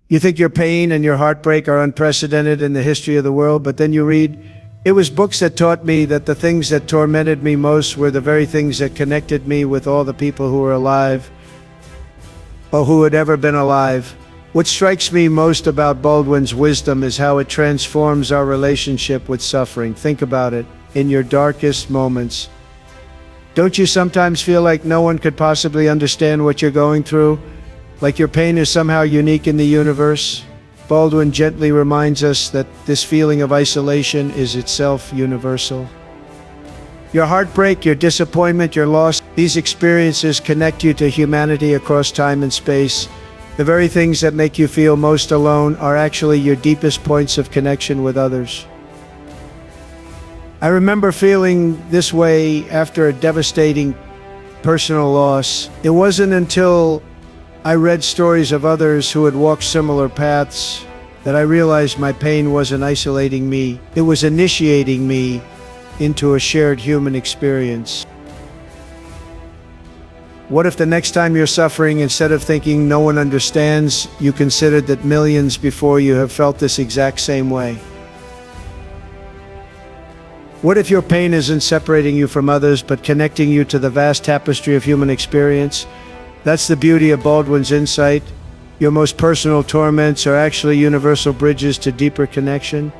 You think your pain and your heartbreak are unprecedented in the history of the world, but then you read, "It was books that taught me that the things that tormented me most were the very things that connected me with all the people who were alive, or who had ever been alive." What strikes me most about Baldwin's wisdom is how it transforms our relationship with suffering. Think about it. In your darkest moments, don't you sometimes feel like no one could possibly understand what you're going through? Like your pain is somehow unique in the universe? Baldwin gently reminds us that this feeling of isolation is itself universal. Your heartbreak, your disappointment, your loss, these experiences connect you to humanity across time and space. The very things that make you feel most alone are actually your deepest points of connection with others. I remember feeling this way after a devastating personal loss. It wasn't until I read stories of others who had walked similar paths that I realized my pain wasn't isolating me. It was initiating me into a shared human experience. What if the next time you're suffering, instead of thinking no one understands, you considered that millions before you have felt this exact same way? What if your pain isn't separating you from others, but connecting you to the vast tapestry of human experience? That's the beauty of Baldwin's insight. Your most personal torments are actually universal bridges to deeper connection.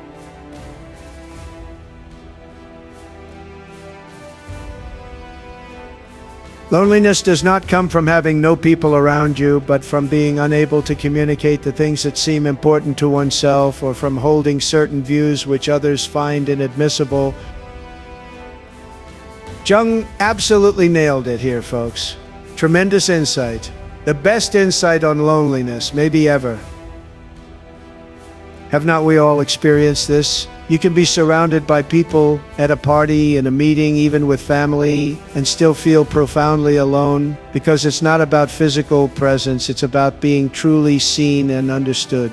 Loneliness does not come from having no people around you, but from being unable to communicate the things that seem important to oneself, or from holding certain views which others find inadmissible. Jung absolutely nailed it here, folks. Tremendous insight. The best insight on loneliness, maybe ever. Have not we all experienced this? You can be surrounded by people at a party, in a meeting, even with family, and still feel profoundly alone, because it's not about physical presence, it's about being truly seen and understood.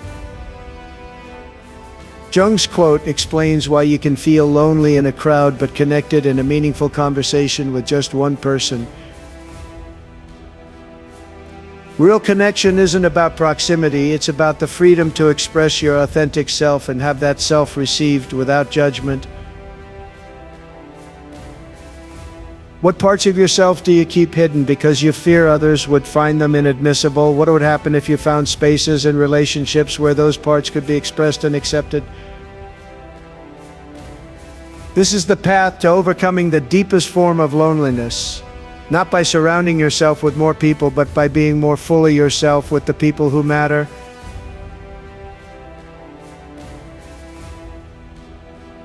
Jung's quote explains why you can feel lonely in a crowd but connected in a meaningful conversation with just one person. Real connection isn't about proximity, it's about the freedom to express your authentic self and have that self received without judgment. What parts of yourself do you keep hidden because you fear others would find them inadmissible? What would happen if you found spaces and relationships where those parts could be expressed and accepted? This is the path to overcoming the deepest form of loneliness. Not by surrounding yourself with more people, but by being more fully yourself with the people who matter.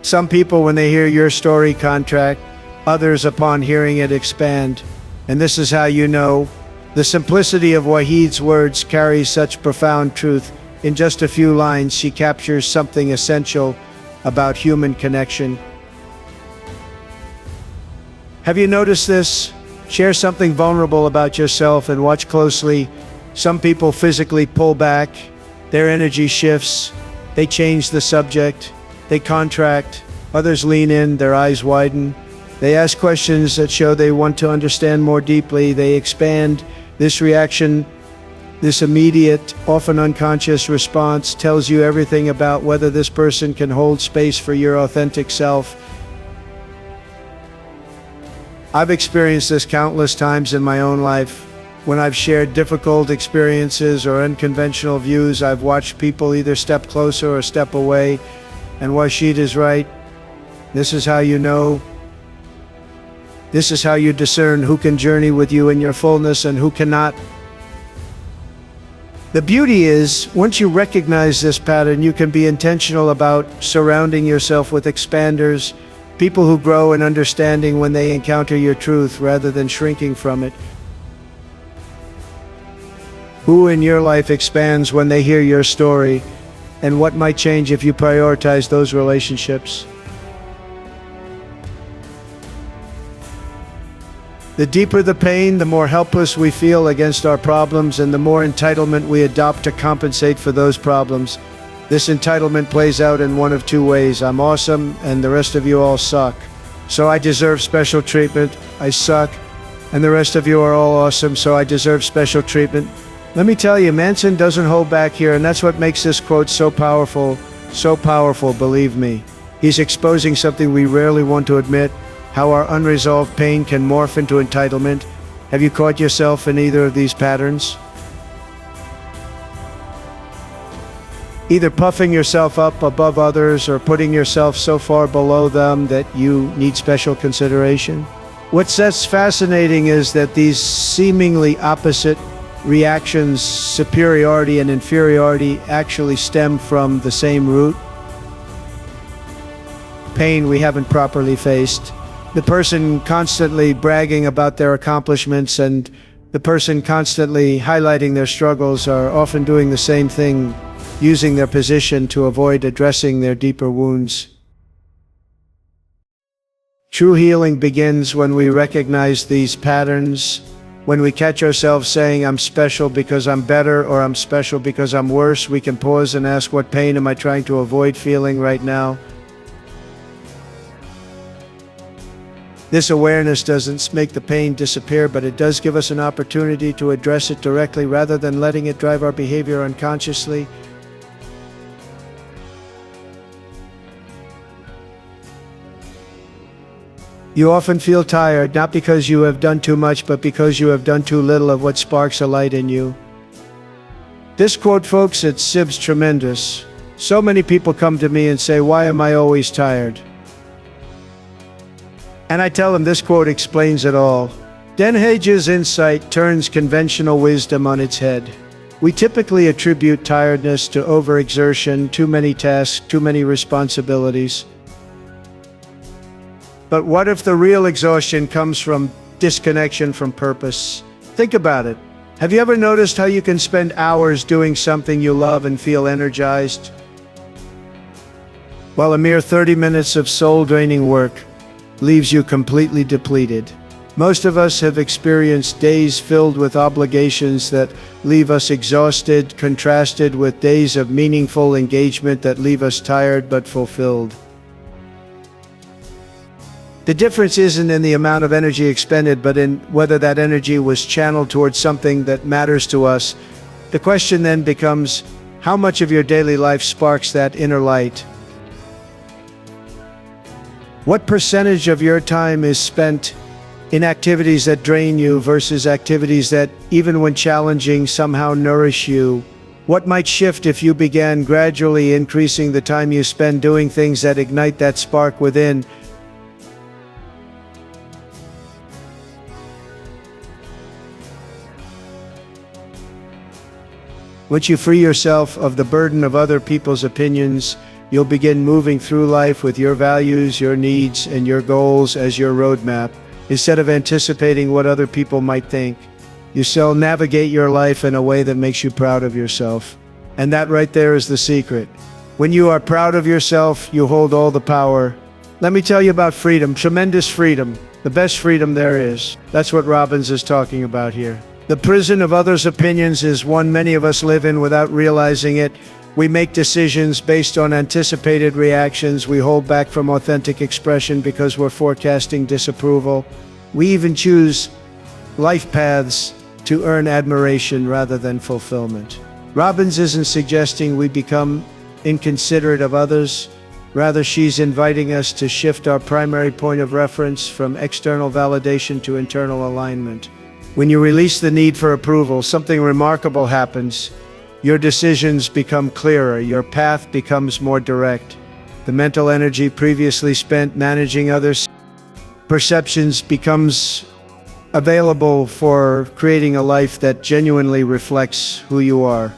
Some people, when they hear your story, contract. Others, upon hearing it, expand. And this is how you know. The simplicity of Wahid's words carries such profound truth. In just a few lines, she captures something essential about human connection. Have you noticed this? Share something vulnerable about yourself and watch closely. Some people physically pull back, their energy shifts, they change the subject, they contract. Others lean in, their eyes widen. They ask questions that show they want to understand more deeply. They expand. This reaction, this immediate, often unconscious response tells you everything about whether this person can hold space for your authentic self. I've experienced this countless times in my own life. When I've shared difficult experiences or unconventional views, I've watched people either step closer or step away. And Wahid is right. This is how you know. This is how you discern who can journey with you in your fullness and who cannot. The beauty is, once you recognize this pattern, you can be intentional about surrounding yourself with expanders, people who grow in understanding when they encounter your truth rather than shrinking from it. Who in your life expands when they hear your story, and what might change if you prioritize those relationships? The deeper the pain, the more helpless we feel against our problems, and the more entitlement we adopt to compensate for those problems. This entitlement plays out in one of two ways. I'm awesome, and the rest of you all suck. So I deserve special treatment. I suck, and the rest of you are all awesome, so I deserve special treatment. Let me tell you, Manson doesn't hold back here, and that's what makes this quote so powerful, believe me. He's exposing something we rarely want to admit, how our unresolved pain can morph into entitlement. Have you caught yourself in either of these patterns? Either puffing yourself up above others or putting yourself so far below them that you need special consideration. What's that's fascinating is that these seemingly opposite reactions, superiority and inferiority, actually stem from the same root. Pain we haven't properly faced. The person constantly bragging about their accomplishments and the person constantly highlighting their struggles are often doing the same thing, using their position to avoid addressing their deeper wounds. True healing begins when we recognize these patterns, when we catch ourselves saying, "I'm special because I'm better," or "I'm special because I'm worse." We can pause and ask, what pain am I trying to avoid feeling right now? This awareness doesn't make the pain disappear, but it does give us an opportunity to address it directly rather than letting it drive our behavior unconsciously. You often feel tired, not because you have done too much, but because you have done too little of what sparks a light in you. This quote, folks, it sibs tremendous. So many people come to me and say, "Why am I always tired?" And I tell them this quote explains it all. Den Hage's insight turns conventional wisdom on its head. We typically attribute tiredness to overexertion, too many tasks, too many responsibilities. But what if the real exhaustion comes from disconnection from purpose? Think about it. Have you ever noticed how you can spend hours doing something you love and feel energized, while a mere 30 minutes of soul-draining work leaves you completely depleted? Most of us have experienced days filled with obligations that leave us exhausted, contrasted with days of meaningful engagement that leave us tired but fulfilled. The difference isn't in the amount of energy expended, but in whether that energy was channeled towards something that matters to us. The question then becomes, how much of your daily life sparks that inner light? What percentage of your time is spent in activities that drain you versus activities that, even when challenging, somehow nourish you? What might shift if you began gradually increasing the time you spend doing things that ignite that spark within? Once you free yourself of the burden of other people's opinions, you'll begin moving through life with your values, your needs, and your goals as your roadmap. Instead of anticipating what other people might think, you shall navigate your life in a way that makes you proud of yourself. And that right there is the secret. When you are proud of yourself, you hold all the power. Let me tell you about freedom, tremendous freedom, the best freedom there is. That's what Robbins is talking about here. The prison of others' opinions is one many of us live in without realizing it. We make decisions based on anticipated reactions. We hold back from authentic expression because we're forecasting disapproval. We even choose life paths to earn admiration rather than fulfillment. Robbins isn't suggesting we become inconsiderate of others. Rather, she's inviting us to shift our primary point of reference from external validation to internal alignment. When you release the need for approval, something remarkable happens. Your decisions become clearer, your path becomes more direct. The mental energy previously spent managing others' perceptions becomes available for creating a life that genuinely reflects who you are.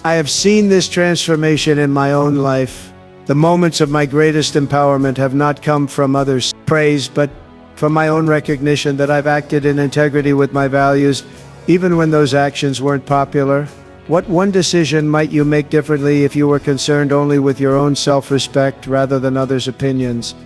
I have seen this transformation in my own life. The moments of my greatest empowerment have not come from others' praise, but from my own recognition that I've acted in integrity with my values, even when those actions weren't popular. What one decision might you make differently if you were concerned only with your own self-respect rather than others' opinions?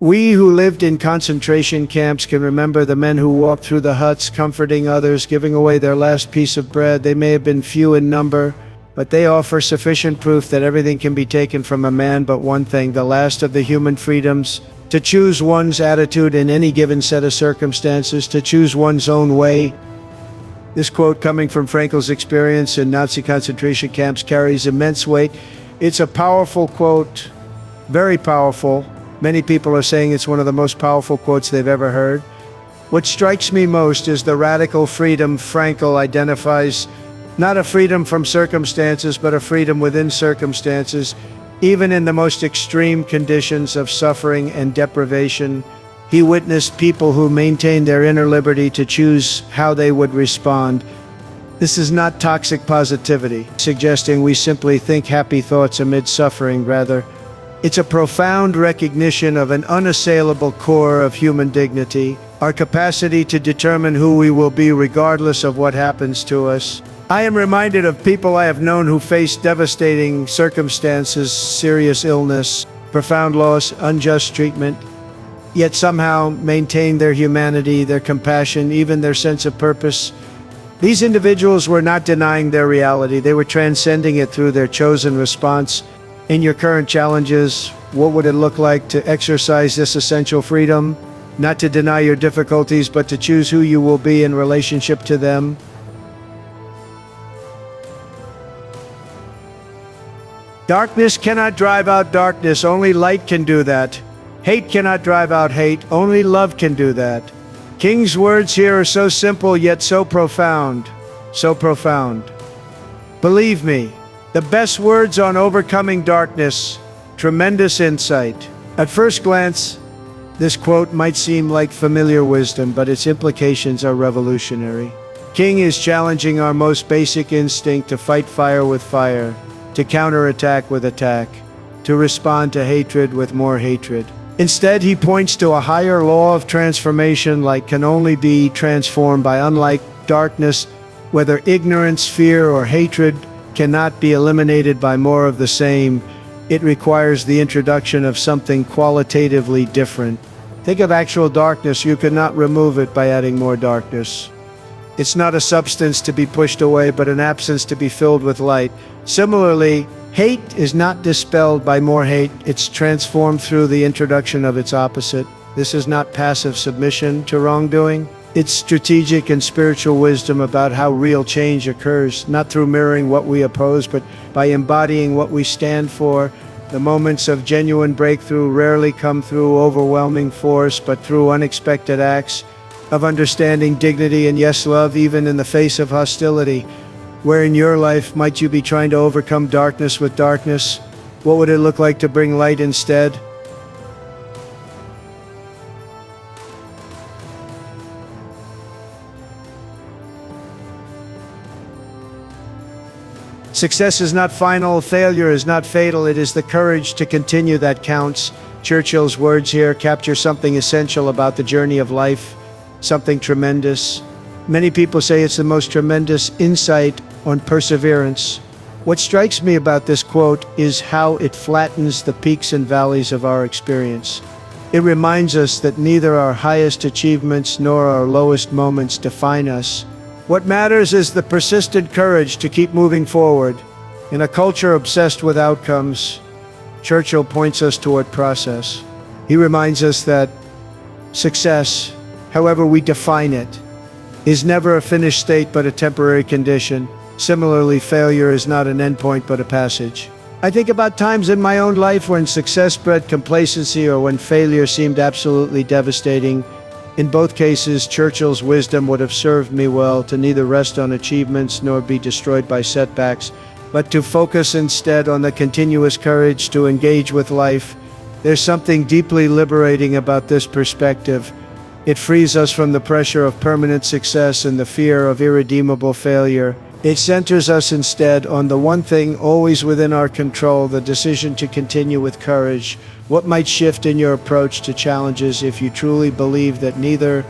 We who lived in concentration camps can remember the men who walked through the huts, comforting others, giving away their last piece of bread. They may have been few in number, but they offer sufficient proof that everything can be taken from a man but one thing, the last of the human freedoms, to choose one's attitude in any given set of circumstances, to choose one's own way. This quote, coming from Frankel's experience in Nazi concentration camps, carries immense weight. It's a powerful quote, very powerful. Many people are saying it's one of the most powerful quotes they've ever heard. What strikes me most is the radical freedom Frankl identifies, not a freedom from circumstances, but a freedom within circumstances. Even in the most extreme conditions of suffering and deprivation, he witnessed people who maintained their inner liberty to choose how they would respond. This is not toxic positivity, suggesting we simply think happy thoughts amid suffering. Rather, it's a profound recognition of an unassailable core of human dignity, our capacity to determine who we will be regardless of what happens to us. I am reminded of people I have known who faced devastating circumstances, serious illness, profound loss, unjust treatment, yet somehow maintained their humanity, their compassion, even their sense of purpose. These individuals were not denying their reality, they were transcending it through their chosen response. In your current challenges, what would it look like to exercise this essential freedom? Not to deny your difficulties, but to choose who you will be in relationship to them. Darkness cannot drive out darkness, only light can do that. Hate cannot drive out hate, only love can do that. King's words here are so simple yet so profound, so profound. Believe me, the best words on overcoming darkness, tremendous insight. At first glance, this quote might seem like familiar wisdom, but its implications are revolutionary. King is challenging our most basic instinct to fight fire with fire, to counterattack with attack, to respond to hatred with more hatred. Instead, he points to a higher law of transformation, like can only be transformed by unlike darkness, whether ignorance, fear, or hatred cannot be eliminated by more of the same. It requires the introduction of something qualitatively different. Think of actual darkness. You cannot remove it by adding more darkness. It's not a substance to be pushed away, but an absence to be filled with light. Similarly, hate is not dispelled by more hate, it's transformed through the introduction of its opposite. This is not passive submission to wrongdoing. It's strategic and spiritual wisdom about how real change occurs, not through mirroring what we oppose, but by embodying what we stand for. The moments of genuine breakthrough rarely come through overwhelming force, but through unexpected acts of understanding, dignity, and yes, love, even in the face of hostility. Where in your life might you be trying to overcome darkness with darkness? What would it look like to bring light instead? Success is not final, failure is not fatal, it is the courage to continue that counts. Churchill's words here capture something essential about the journey of life, something tremendous. Many people say it's the most tremendous insight on perseverance. What strikes me about this quote is how it flattens the peaks and valleys of our experience. It reminds us that neither our highest achievements nor our lowest moments define us. What matters is the persistent courage to keep moving forward. In a culture obsessed with outcomes, Churchill points us toward process. He reminds us that success, however we define it, is never a finished state but a temporary condition. Similarly, failure is not an endpoint but a passage. I think about times in my own life when success bred complacency or when failure seemed absolutely devastating. In both cases, Churchill's wisdom would have served me well, to neither rest on achievements nor be destroyed by setbacks, but to focus instead on the continuous courage to engage with life. There's something deeply liberating about this perspective. It frees us from the pressure of permanent success and the fear of irredeemable failure. It centers us instead on the one thing always within our control, the decision to continue with courage. What might shift in your approach to challenges if you truly believe that neither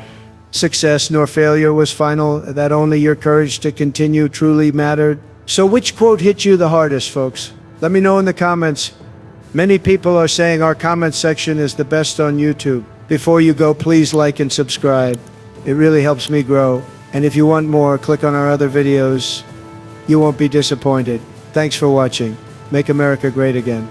success nor failure was final, that only your courage to continue truly mattered? So which quote hit you the hardest, folks? Let me know in the comments. Many people are saying our comment section is the best on YouTube. Before you go, please like and subscribe. It really helps me grow. And if you want more, click on our other videos. You won't be disappointed. Thanks for watching. Make America great again.